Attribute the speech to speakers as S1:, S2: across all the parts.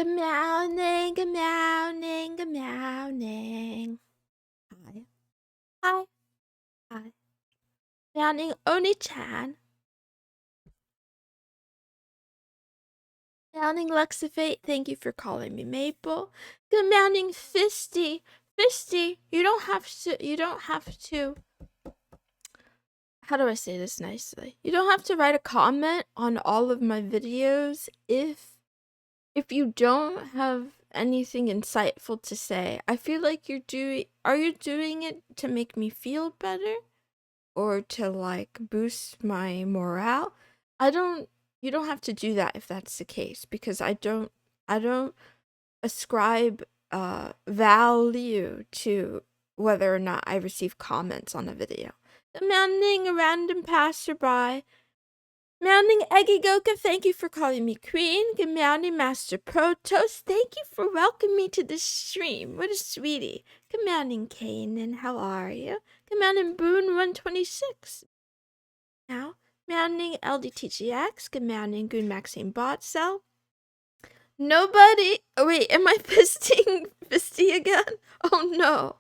S1: Meowning, meowning, meowning. Hi. Hi. Hi. Meowning Oni-chan. Meowning Luxifate, thank you for calling me Maple. Good meowning Fisty. Fisty, you don't have to, how do I say this nicely? You don't have to write a comment on all of my videos if you don't have anything insightful to say. I feel like are you doing it to make me feel better or to like boost my morale? You don't have to do that if that's the case, because I don't ascribe value to whether or not I receive comments on a video. Demanding a random passerby. Mounting Eggy Goka, thank you for calling me Queen. Good morning, Master Protos. Thank you for welcoming me to the stream. What a sweetie. Good morning, Kanan. How are you? Good morning, Boone126. Now, mounting LDTGX. Good morning, Goon Maxine Bot Cell. Nobody. Oh, wait, am I fisting Fisty again? Oh no.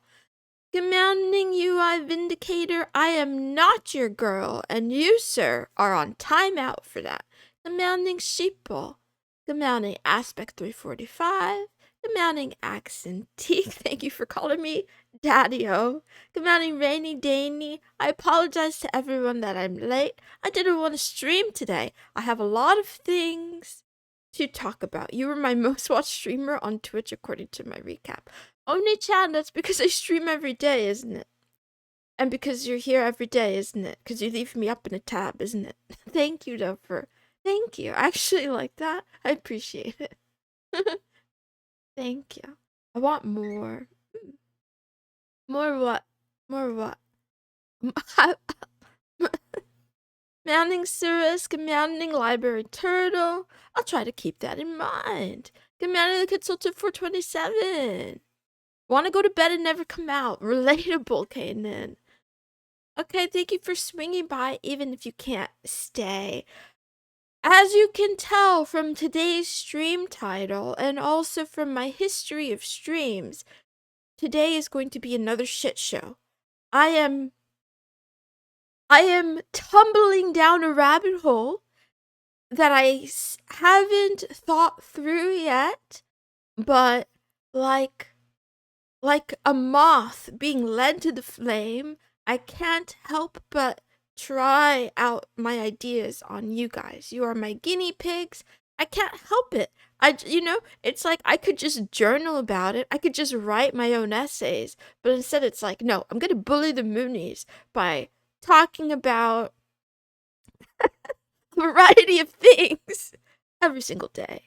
S1: Commanding UI Vindicator, I am not your girl, and you, sir, are on timeout for that. Commanding Sheeple, commanding Aspect 345, commanding Accent T, thank you for calling me Daddy-O, commanding Rainy Daney, I apologize to everyone that I'm late. I didn't want to stream today. I have a lot of things to talk about. You were my most watched streamer on Twitch according to my recap. Oni-chan, that's because I stream every day, isn't it? And because you're here every day, isn't it? Because you leave me up in a tab, isn't it? Thank you, though, thank you. I actually like that. I appreciate it. Thank you. I want more. More what? More what? Mounting Cirrus, commanding Library Turtle. I'll try to keep that in mind. Commanding the Consultant 427. Want to go to bed and never come out. Relatable, Kanan. Okay, thank you for swinging by even if you can't stay. As you can tell from today's stream title and also from my history of streams, today is going to be another shit show. I am tumbling down a rabbit hole that I haven't thought through yet, but like a moth being led to the flame, I can't help but try out my ideas on you guys. You are my guinea pigs. I can't help it. It's like I could just journal about it. I could just write my own essays. But instead it's like, no, I'm going to bully the Moonies by talking about a variety of things every single day.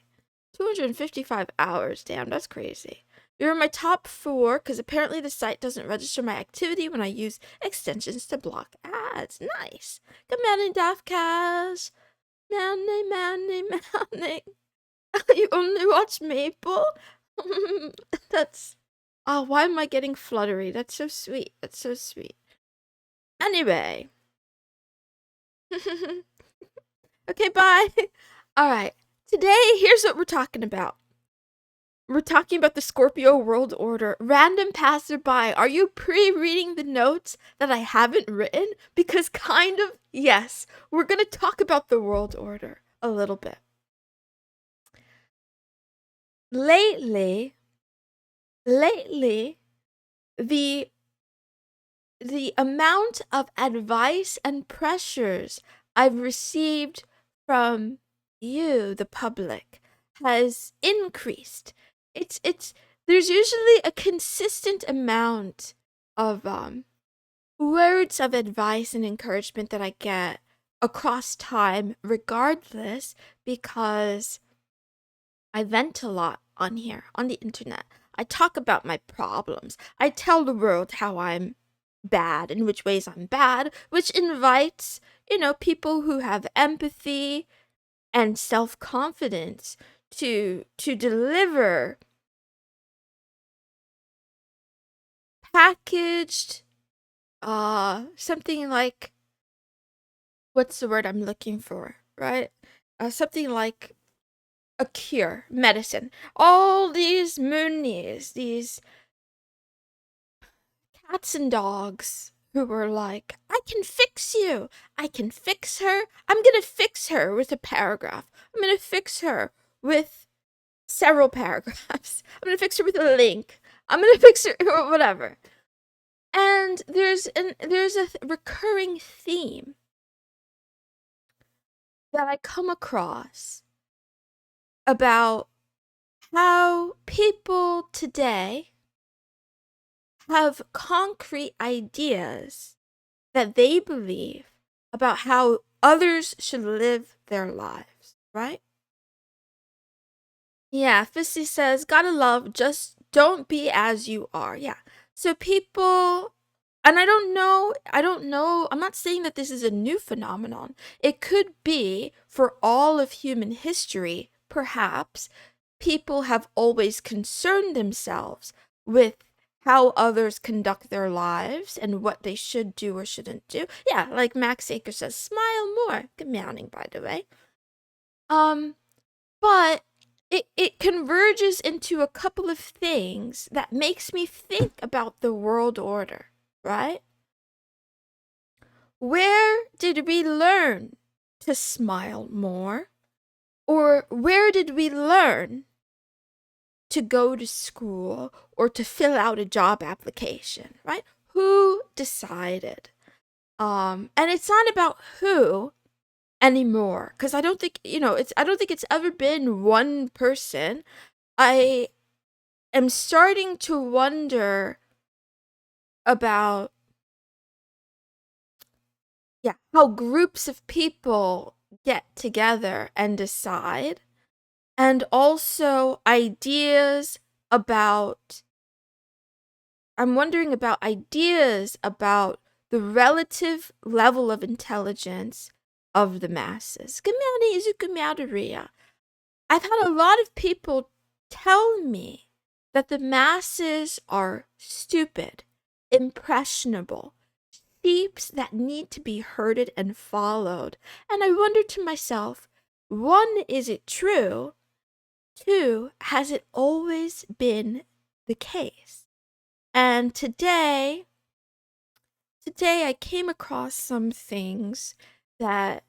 S1: 255 hours. Damn, that's crazy. You're in my top 4 because apparently the site doesn't register my activity when I use extensions to block ads. Nice. Good morning, Daftcast. Manning. You only watch Maple? That's... Oh, why am I getting fluttery? That's so sweet. That's so sweet. Anyway. Okay, bye. Alright. Today, here's what we're talking about. We're talking about the Scorpio World Order. Random passerby, are you pre-reading the notes that I haven't written? Because kind of, yes. We're going to talk about the World Order a little bit. Lately, the amount of advice and pressures I've received from you, the public, has increased. There's usually a consistent amount of words of advice and encouragement that I get across time regardless, because I vent a lot on here on the internet. I talk about my problems. I tell the world how I'm bad, in which ways I'm bad, which invites, people who have empathy and self-confidence to deliver packaged something like, what's the word I'm looking for, right? Something like a cure, medicine. All these moonies, these cats and dogs who were like, I can fix you. I can fix her. I'm going to fix her with a paragraph. I'm going to fix her with several paragraphs. I'm going to fix her with a link. I'm going to fix her or whatever. And there's a recurring theme that I come across about how people today have concrete ideas that they believe about how others should live their lives, right? Yeah, Fissy says, gotta love, just don't be as you are. Yeah. So people, and I don't know, I'm not saying that this is a new phenomenon. It could be for all of human history, perhaps, people have always concerned themselves with how others conduct their lives and what they should do or shouldn't do. Yeah, like Max Aker says, smile more. Good morning, by the way. But it converges into a couple of things that makes me think about the world order, right? Where did we learn to smile more? Or where did we learn to go to school or to fill out a job application, right? Who decided? And it's not about who anymore, because I don't think, I don't think it's ever been one person. I am starting to wonder about, yeah, how groups of people get together and decide, and also ideas about, I'm wondering about ideas about the relative level of intelligence of the masses. I've had a lot of people tell me that the masses are stupid, impressionable, sheeps that need to be herded and followed. And I wonder to myself, one, is it true? Two, has it always been the case? And today I came across some things that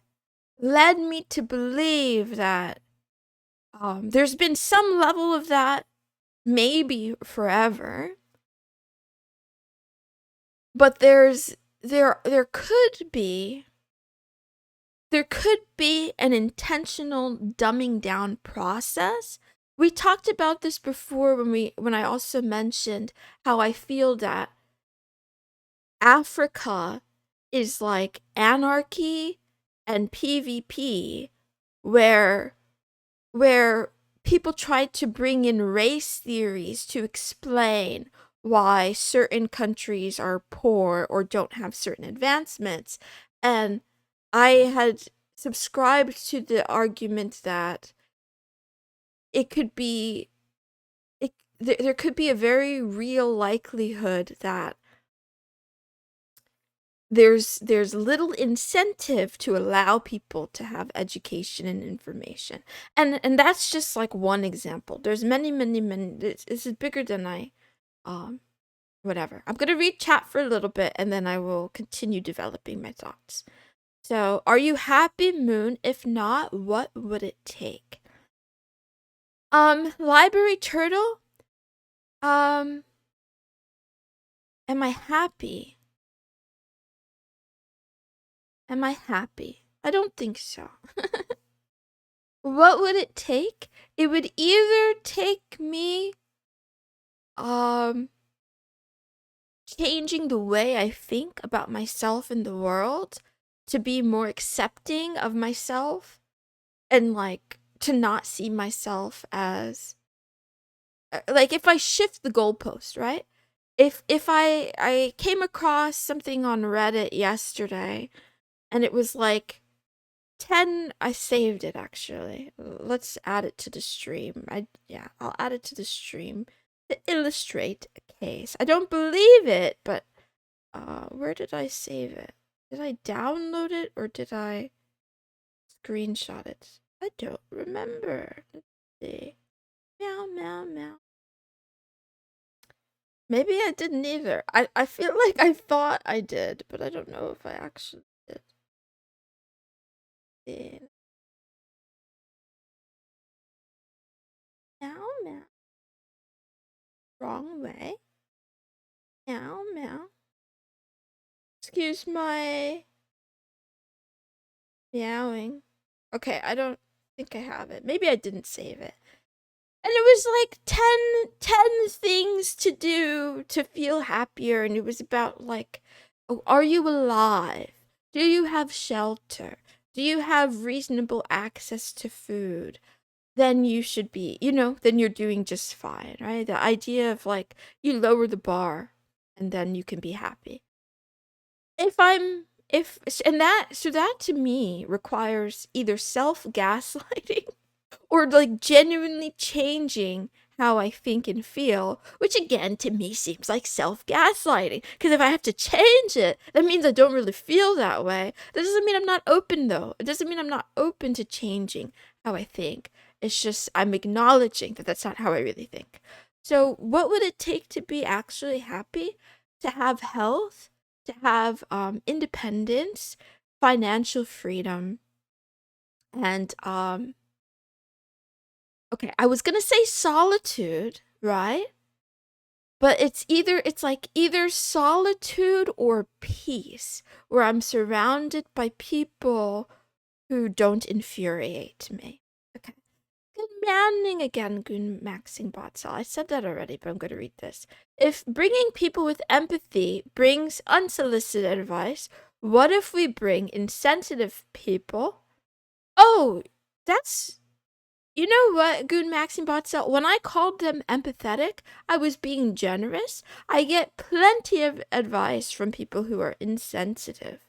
S1: led me to believe that there's been some level of that, maybe forever, but there could be an intentional dumbing down process. We talked about this before when I also mentioned how I feel that Africa is like anarchy and PvP, where people try to bring in race theories to explain why certain countries are poor or don't have certain advancements. And I had subscribed to the argument that it could be there could be a very real likelihood that there's little incentive to allow people to have education and information. And that's just like one example. There's many this is bigger than I whatever. I'm going to read chat for a little bit and then I will continue developing my thoughts. So, are you happy, Moon? If not, what would it take? Library Turtle? Am I happy? Am I happy? I don't think so. What would it take? It would either take me changing the way I think about myself and the world to be more accepting of myself and like to not see myself as like if I shift the goalpost, right? If I came across something on Reddit yesterday and it was like 10, I saved it actually. Let's add it to the stream. I'll add it to the stream to illustrate a case. I don't believe it, but where did I save it? Did I download it or did I screenshot it? I don't remember. see. Meow, meow, meow. Maybe I didn't either. I feel like I thought I did, but I don't know if I actually did. See. Meow, meow. Wrong way. Meow, meow. Excuse my meowing. Okay, I don't think I have it. Maybe I didn't save it. And it was like 10 things to do to feel happier. And it was about like, oh, are you alive? Do you have shelter? Do you have reasonable access to food? Then you should be, then you're doing just fine, right? The idea of like, you lower the bar and then you can be happy. So that to me requires either self-gaslighting or like genuinely changing how I think and feel, which again to me seems like self-gaslighting. Because if I have to change it, that means I don't really feel that way. That doesn't mean I'm not open though. It doesn't mean I'm not open to changing how I think. It's just I'm acknowledging that that's not how I really think. So what would it take to be actually happy? To have health, to have independence, financial freedom, and okay, I was gonna say solitude, right? But it's like either solitude or peace, where I'm surrounded by people who don't infuriate me. Okay. Good morning again, good maxing botsal. I said that already, but I'm gonna read this. If bringing people with empathy brings unsolicited advice, what if we bring insensitive people? Oh, that's you know what, Goon Maxing Botsel? When I called them empathetic, I was being generous. I get plenty of advice from people who are insensitive.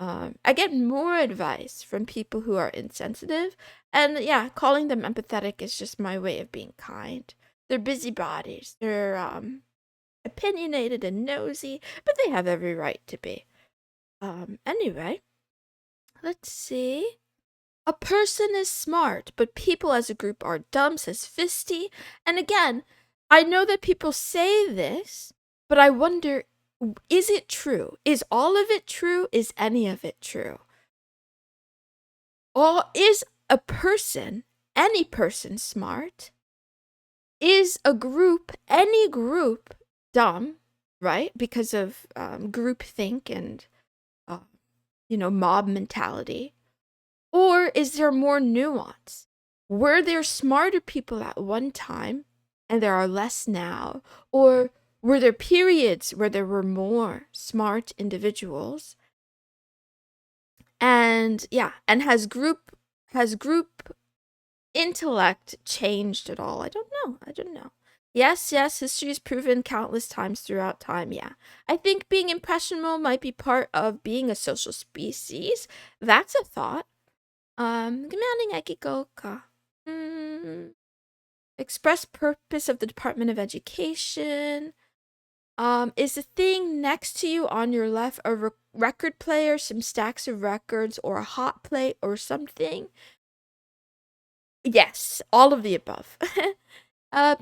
S1: I get more advice from people who are insensitive. And yeah, calling them empathetic is just my way of being kind. They're busybodies. They're opinionated and nosy, but they have every right to be. Anyway, let's see. A person is smart, but people as a group are dumb, says Fisty. And again, I know that people say this, but I wonder, is it true? Is all of it true? Is any of it true? Or is a person, any person, smart? Is a group, any group, dumb, right? Because of groupthink and, mob mentality. Or is there more nuance? Were there smarter people at one time and there are less now? Or were there periods where there were more smart individuals? And yeah, and has group intellect changed at all? I don't know. Yes, history has proven countless times throughout time, yeah. I think being impressionable might be part of being a social species. That's a thought. Commanding Ekikoka. Express purpose of the Department of Education. Is the thing next to you on your left a record player, some stacks of records, or a hot plate or something? Yes, all of the above.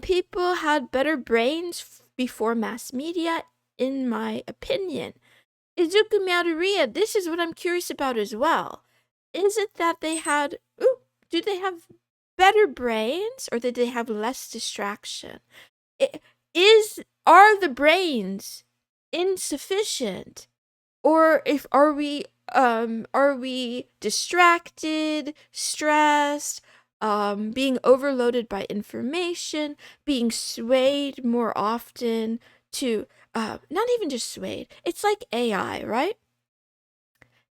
S1: People had better brains before mass media, in my opinion. Izuku Maruria, this is what I'm curious about as well. Is it that they had, do they have better brains or did they have less distraction? Are the brains insufficient? Or are we distracted, stressed, being overloaded by information, being swayed more often to, not even just swayed, it's like AI, right?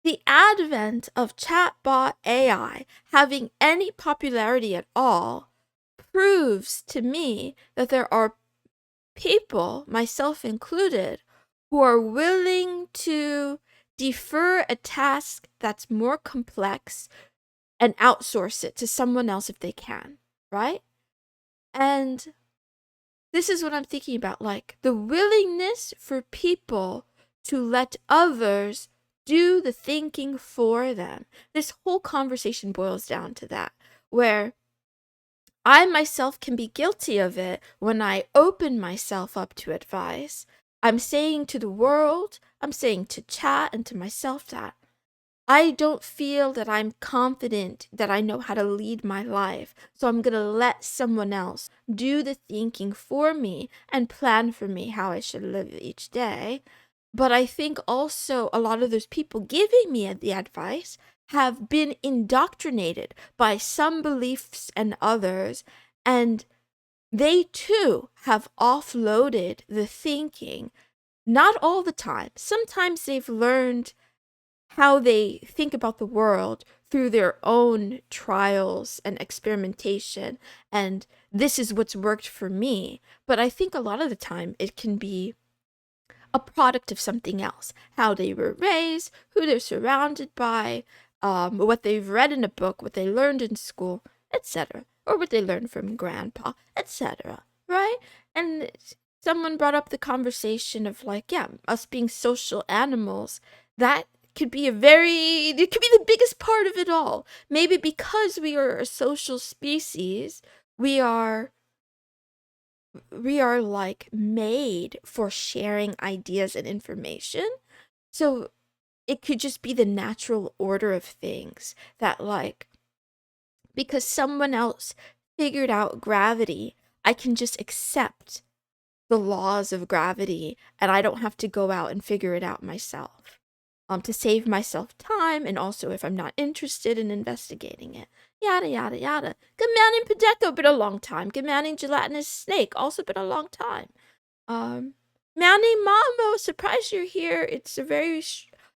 S1: The advent of chatbot AI having any popularity at all proves to me that there are people, myself included, who are willing to defer a task that's more complex and outsource it to someone else if they can, right? And this is what I'm thinking about, like the willingness for people to let others do the thinking for them. This whole conversation boils down to that, where I myself can be guilty of it when I open myself up to advice. I'm saying to the world, I'm saying to chat and to myself that I don't feel that I'm confident that I know how to lead my life. So I'm going to let someone else do the thinking for me and plan for me how I should live each day. But I think also a lot of those people giving me the advice have been indoctrinated by some beliefs and others, and they too have offloaded the thinking. Not all the time. Sometimes they've learned how they think about the world through their own trials and experimentation, and this is what's worked for me. But I think a lot of the time it can be a product of something else. How they were raised, who they're surrounded by, what they've read in a book, what they learned in school, etc. Or what they learned from grandpa, etc. Right? And someone brought up the conversation of like, yeah, us being social animals, that could be it could be the biggest part of it all. Maybe because we are a social species, we are like made for sharing ideas and information. So it could just be the natural order of things that, like, because someone else figured out gravity, I can just accept the laws of gravity and I don't have to go out and figure it out myself. To save myself time, and also if I'm not interested in investigating it. Yada, yada, yada. Good morning, Podeco, been a long time. Good morning, Gelatinous Snake, also been a long time. Morning, Mamo, surprised you're here. It's a very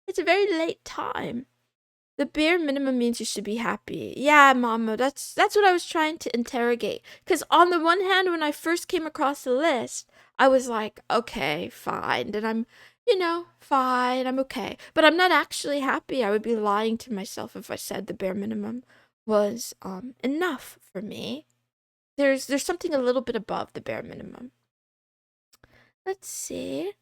S1: late time. The bare minimum means you should be happy. Yeah, Mamo, that's what I was trying to interrogate. Because on the one hand, when I first came across the list, I was like, okay, fine. And I'm, fine, I'm okay. But I'm not actually happy. I would be lying to myself if I said the bare minimum was enough for me. There's something a little bit above the bare minimum. Let's see.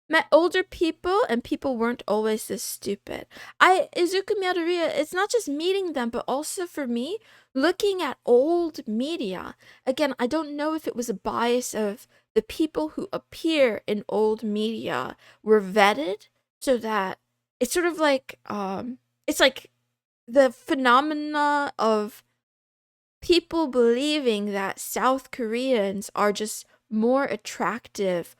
S1: Met older people, and people weren't always this stupid. Izuku Miyadoria, it's not just meeting them, but also for me, looking at old media. Again, I don't know if it was a bias of the people who appear in old media were vetted so that it's sort of like, it's like the phenomena of people believing that South Koreans are just more attractive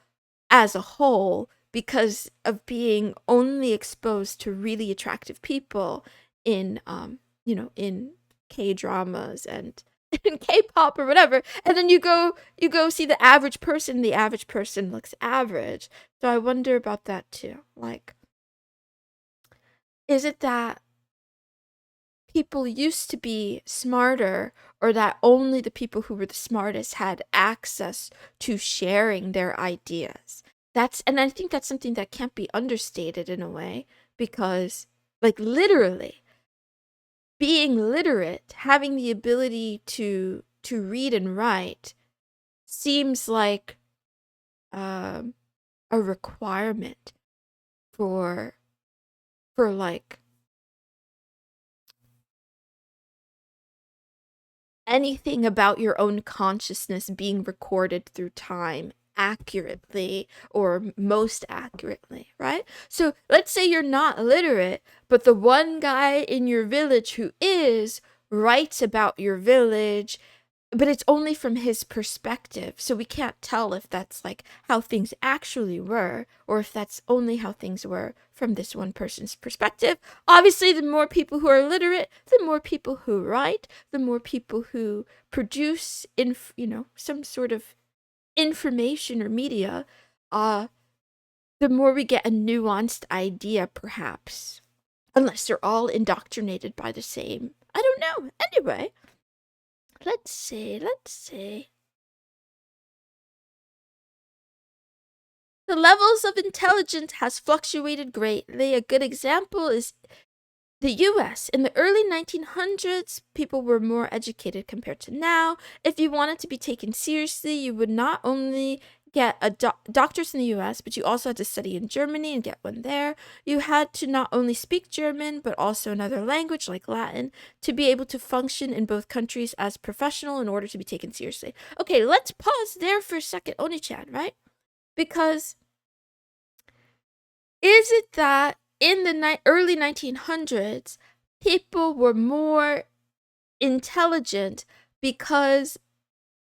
S1: as a whole because of being only exposed to really attractive people in in K-dramas and in K-pop or whatever, and then you go see the average person looks average. So I wonder about that too. Like, is it that people used to be smarter, or that only the people who were the smartest had access to sharing their ideas? And I think that's something that can't be understated in a way, because, like, literally being literate, having the ability to read and write seems like a requirement for like anything about your own consciousness being recorded through time accurately, or most accurately, right? So let's say you're not literate, but the one guy in your village who is writes about your village, but it's only from his perspective. So we can't tell if that's like how things actually were, or if that's only how things were from this one person's perspective. Obviously, the more people who are literate, the more people who write, the more people who produce some sort of information or media, the more we get a nuanced idea, perhaps. Unless they're all indoctrinated by the same. I don't know. Anyway, let's see. The levels of intelligence has fluctuated greatly. A good example is the US. In the early 1900s, people were more educated compared to now. If you wanted to be taken seriously, you would not only get a doctorate in the US, but you also had to study in Germany and get one there. You had to not only speak German, but also another language like Latin to be able to function in both countries as professional in order to be taken seriously. Okay, let's pause there for a second, Oni-chan, right? Because is it that in the early 1900s, people were more intelligent because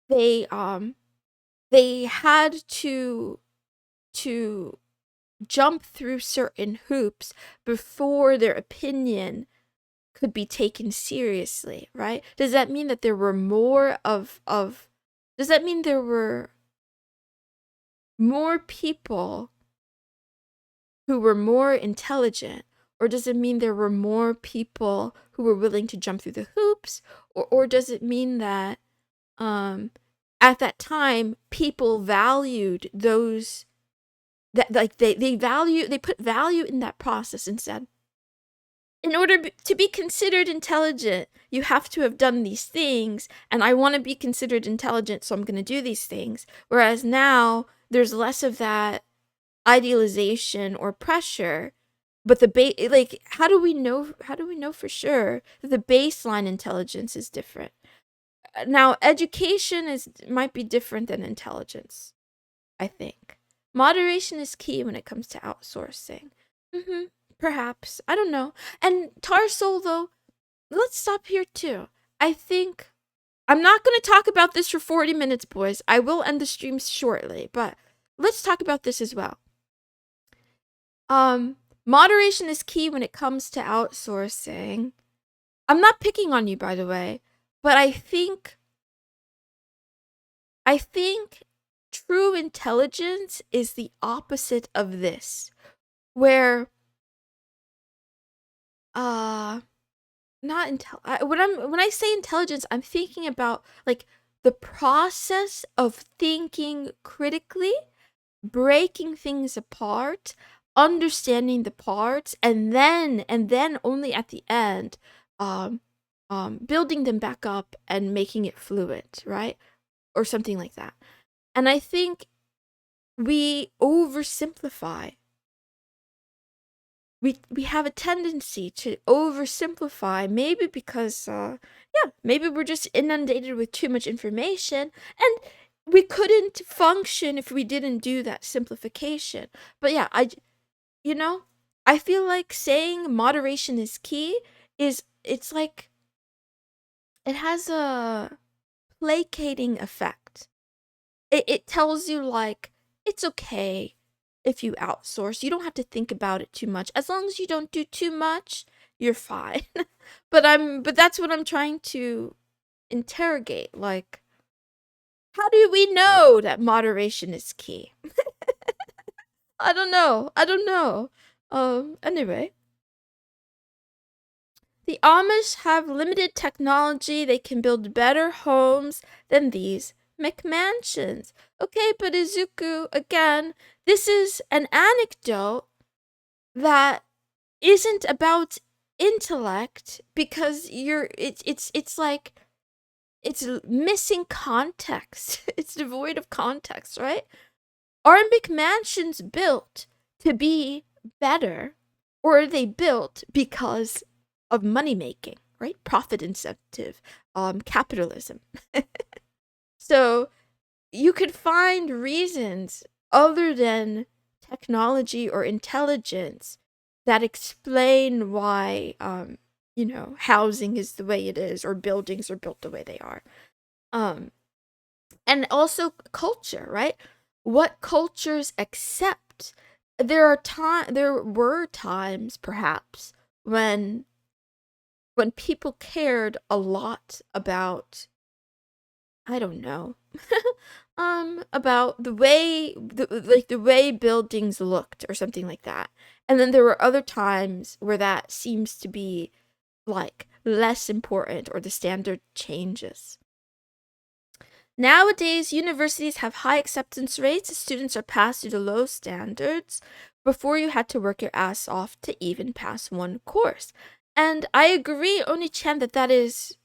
S1: they had to jump through certain hoops before their opinion could be taken seriously, right? Does that mean that there were more does that mean there were more people who were more intelligent, or does it mean there were more people who were willing to jump through the hoops, or does it mean that at that time people valued those that like they put value in that process and said, in order to be considered intelligent, you have to have done these things, and I want to be considered intelligent, so I'm going to do these things. Whereas now there's less of that idealization or pressure, but like how do we know for sure that the baseline intelligence is different? Now education might be different than intelligence. I think moderation is key when it comes to outsourcing. Perhaps, I don't know. And Tarsol, though, let's stop here too. I think I'm not going to talk about this for 40 minutes, boys. I will end the stream shortly, but let's talk about this as well. Moderation is key when it comes to outsourcing. I'm not picking on you, by the way, but I think true intelligence is the opposite of this, where when I say intelligence, I'm thinking about like the process of thinking critically, breaking things apart, understanding the parts, and then only at the end building them back up and making it fluent, right? Or something like that. And I think we oversimplify. We have a tendency to oversimplify, maybe because maybe we're just inundated with too much information, and we couldn't function if we didn't do that simplification. But yeah, I feel like saying moderation is key it's like it has a placating effect. It tells you like it's okay if you outsource. You don't have to think about it too much. As long as you don't do too much, you're fine. but that's what I'm trying to interrogate. Like, how do we know that moderation is key? I don't know. Anyway. The Amish have limited technology. They can build better homes than these McMansions. Okay, but Izuku, again, this is an anecdote that isn't about intellect, because it's like it's missing context. It's devoid of context, right? Are McMansions built to be better, or are they built because of money making, right? Profit incentive, capitalism. So you could find reasons other than technology or intelligence that explain why housing is the way it is, or buildings are built the way they are. And also culture, right? What cultures accept. There were times perhaps when people cared a lot about, I don't know, about the way buildings looked or something like that. And then there were other times where that seems to be like less important, or the standard changes. Nowadays, universities have high acceptance rates. Students are passed due to low standards. Before, you had to work your ass off to even pass one course. And I agree, Oni-chan, that is,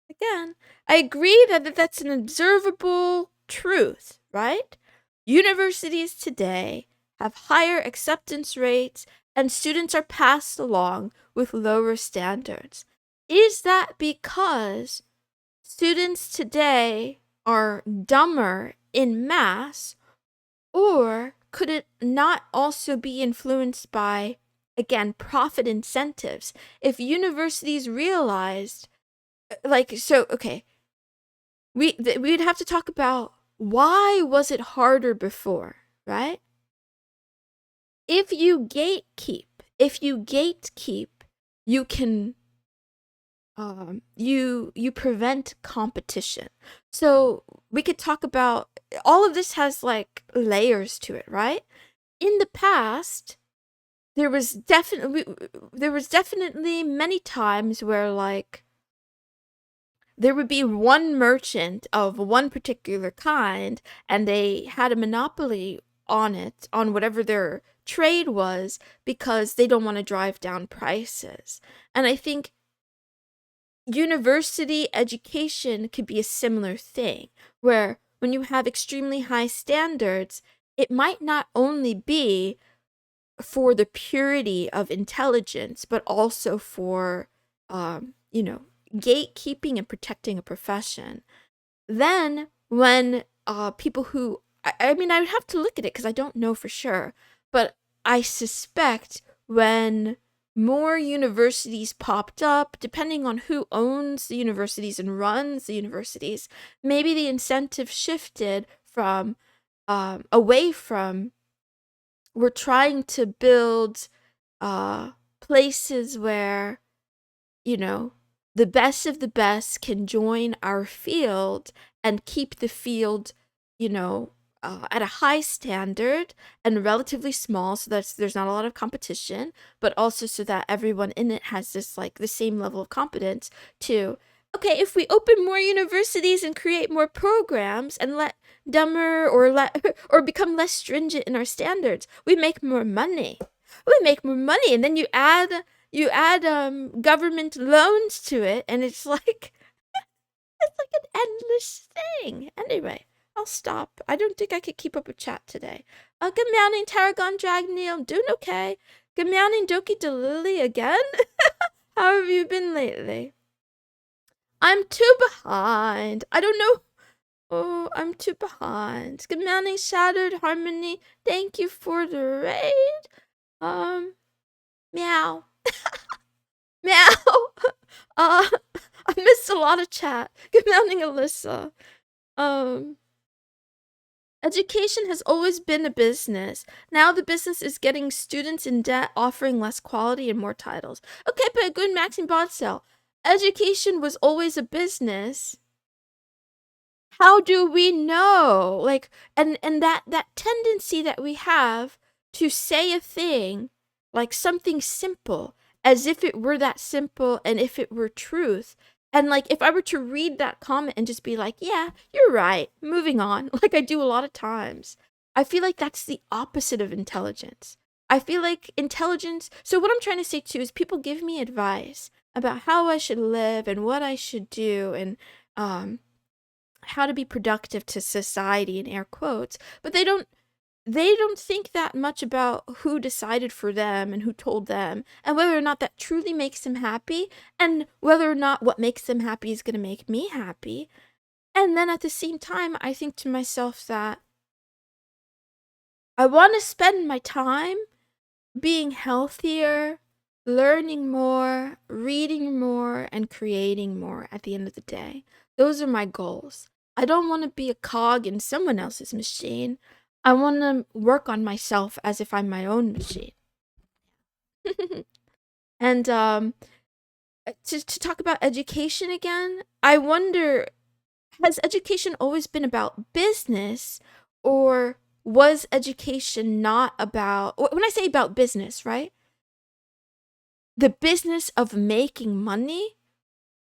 S1: again, I agree that that's an observable truth, right? Universities today have higher acceptance rates and students are passed along with lower standards. Is that because students today are dumber in mass, or could it not also be influenced by, again, profit incentives? If universities realized, okay, we'd have to talk about why was it harder before, right? If you gatekeep, you can you prevent competition. So we could talk about all of this has like layers to it, right? In the past, there was definitely many times where like there would be one merchant of one particular kind and they had a monopoly on it, on whatever their trade was, because they don't want to drive down prices. And I think university education could be a similar thing, where when you have extremely high standards, it might not only be for the purity of intelligence, but also for, gatekeeping and protecting a profession. Then, when people who, I mean, I would have to look at it because I don't know for sure, but I suspect when more universities popped up, depending on who owns the universities and runs the universities, maybe the incentive shifted from away from, we're trying to build places where, you know, the best of the best can join our field and keep the field, at a high standard and relatively small, so that there's not a lot of competition, but also so that everyone in it has this like the same level of competence to, okay, if we open more universities and create more programs and let dumber or become less stringent in our standards, we make more money. And then you add government loans to it, and it's like an endless thing. Anyway, I'll stop. I don't think I could keep up with chat today. Good morning, Tarragon Dragneel. I'm doing okay. Good morning, Doki DeLily again. How have you been lately? I'm too behind. I don't know. Oh, I'm too behind. Good morning, Shattered Harmony. Thank you for the raid. Meow. Meow. I missed a lot of chat. Good morning, Alyssa. Education has always been a business. Now the business is getting students in debt, offering less quality and more titles. Okay, but good Maxine Bodsell. Education was always a business. How do we know? Like, and that tendency that we have to say a thing, like something simple, as if it were that simple and if it were truth. And like, if I were to read that comment and just be like, yeah, you're right, moving on, like I do a lot of times, I feel like that's the opposite of intelligence. I feel like intelligence, so what I'm trying to say too is people give me advice about how I should live and what I should do and how to be productive to society in air quotes, but they don't think that much about who decided for them and who told them and whether or not that truly makes them happy and whether or not what makes them happy is going to make me happy. And then at the same time, I think to myself that I want to spend my time being healthier, learning more, reading more, and creating more at the end of the day. Those are my goals. I don't want to be a cog in someone else's machine. I want to work on myself as if I'm my own machine. And to talk about education again, I wonder, has education always been about business, or was education not about, when I say about business, right? The business of making money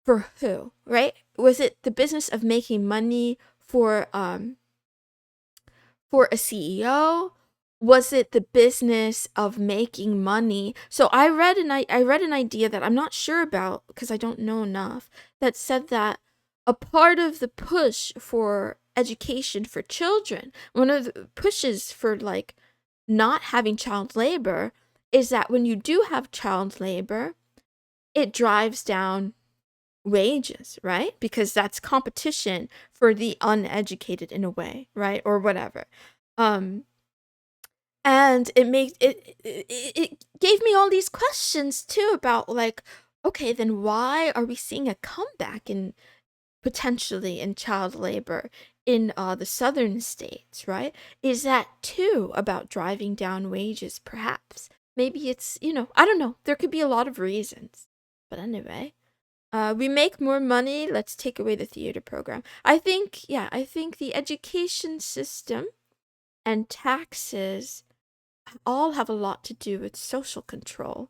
S1: for who, right? Was it the business of making money for a CEO? Was it the business of making money? So I read an idea that I'm not sure about because I don't know enough, that said that a part of the push for education for children. One of the pushes for like not having child labor is that when you do have child labor, it drives down wages, right? Because that's competition for the uneducated in a way, right? Or whatever. And it gave me all these questions too about like, okay, then why are we seeing a comeback in potentially in child labor in the southern states, right? Is that too about driving down wages, perhaps? Maybe it's, I don't know. There could be a lot of reasons. But anyway, we make more money. Let's take away the theater program. I think the education system and taxes all have a lot to do with social control.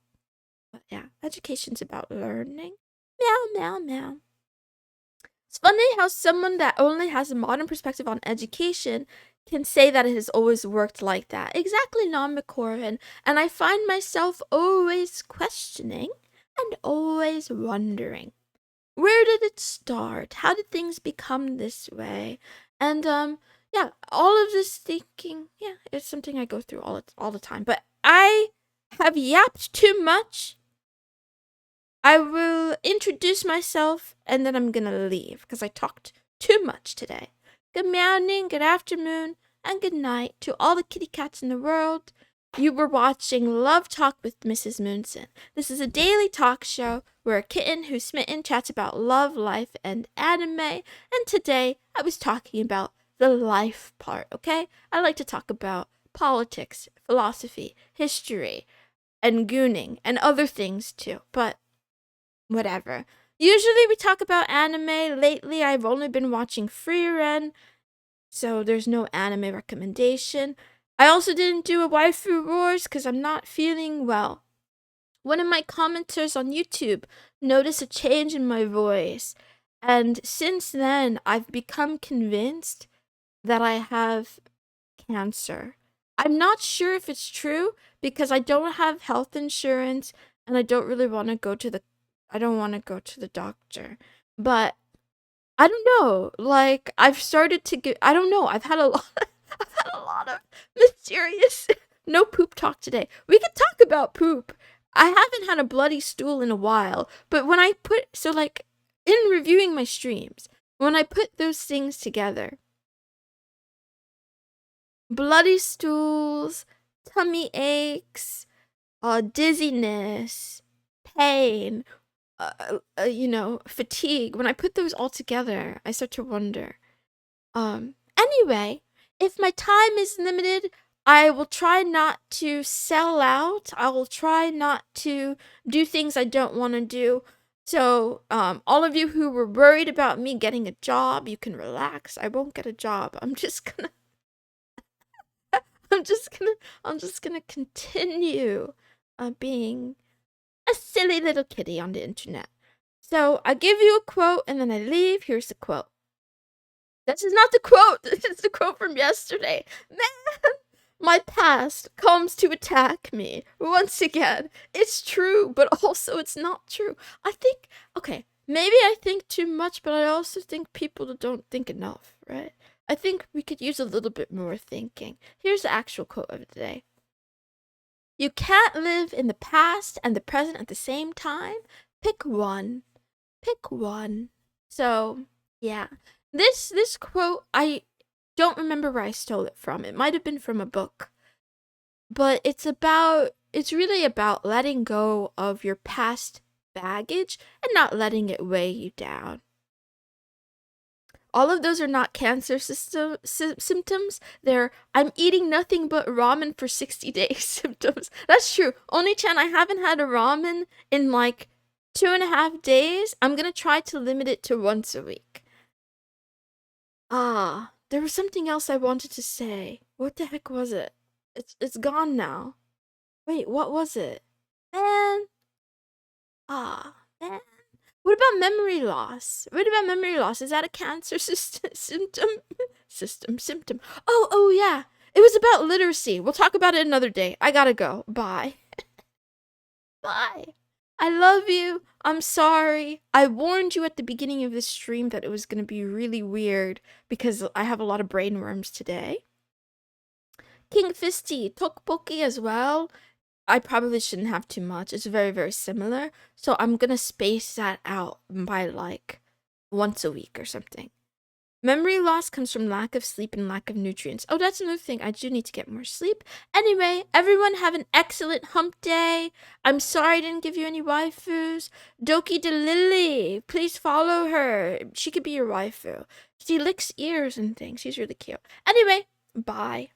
S1: But yeah, education's about learning. Meow, meow, meow. It's funny how someone that only has a modern perspective on education can say that it has always worked like that. Exactly, Non McCorvin. And I find myself always questioning and always wondering. Where did it start? How did things become this way? And yeah, all of this thinking, yeah, it's something I go through all the time. But I have yapped too much. I will introduce myself and then I'm gonna leave because I talked too much today. Good morning, good afternoon, and good night to all the kitty cats in the world. You were watching Love Talk with Mrs. Moonson. This is a daily talk show where a kitten who's smitten chats about love, life, and anime. And today I was talking about the life part, okay? I like to talk about politics, philosophy, history, and gooning, and other things too. But whatever. Usually we talk about anime. Lately I've only been watching Frieren, so there's no anime recommendation. I also didn't do a waifu wars because I'm not feeling well. One of my commenters on YouTube noticed a change in my voice, and since then I've become convinced that I have cancer. I'm not sure if it's true because I don't have health insurance and I don't really want to go to the doctor. But I don't know. Like I've started to get I don't know. I've had a lot of mysterious no poop talk today. We could talk about poop. I haven't had a bloody stool in a while, but when I put in reviewing my streams, when I put those things together, bloody stools, tummy aches, dizziness, pain, fatigue. When I put those all together, I start to wonder. Anyway, if my time is limited, I will try not to sell out. I will try not to do things I don't want to do. So, all of you who were worried about me getting a job, you can relax. I won't get a job. I'm just gonna continue being a silly little kitty on the internet. So I give you a quote and then I leave. Here's the quote. This is not the quote. This is the quote from yesterday. Man, my past comes to attack me once again. It's true, but also it's not true. I think, okay, maybe I think too much, but I also think people don't think enough, right? I think we could use a little bit more thinking. Here's the actual quote of the day. You can't live in the past and the present at the same time. Pick one. Pick one. So, yeah. This quote, I don't remember where I stole it from. It might have been from a book. But it's really about letting go of your past baggage and not letting it weigh you down. All of those are not cancer symptoms. They're I'm eating nothing but ramen for 60 days symptoms. That's true. Oni-chan, I haven't had a ramen in like 2.5 days. I'm gonna try to limit it to once a week. There was something else I wanted to say. What the heck was it? It's gone now. Wait, what was it? Man. Man. What about memory loss? Is that a cancer symptom? Symptom. Oh, yeah. It was about literacy. We'll talk about it another day. I gotta go. Bye. Bye. I love you. I'm sorry. I warned you at the beginning of this stream that it was going to be really weird because I have a lot of brain worms today. King Fisty, tteokbokki as well. I probably shouldn't have too much. It's very, very similar. So I'm going to space that out by like once a week or something. Memory loss comes from lack of sleep and lack of nutrients. Oh, that's another thing. I do need to get more sleep. Anyway, everyone have an excellent hump day. I'm sorry I didn't give you any waifus. Doki de Lily, please follow her. She could be your waifu. She licks ears and things. She's really cute. Anyway, bye.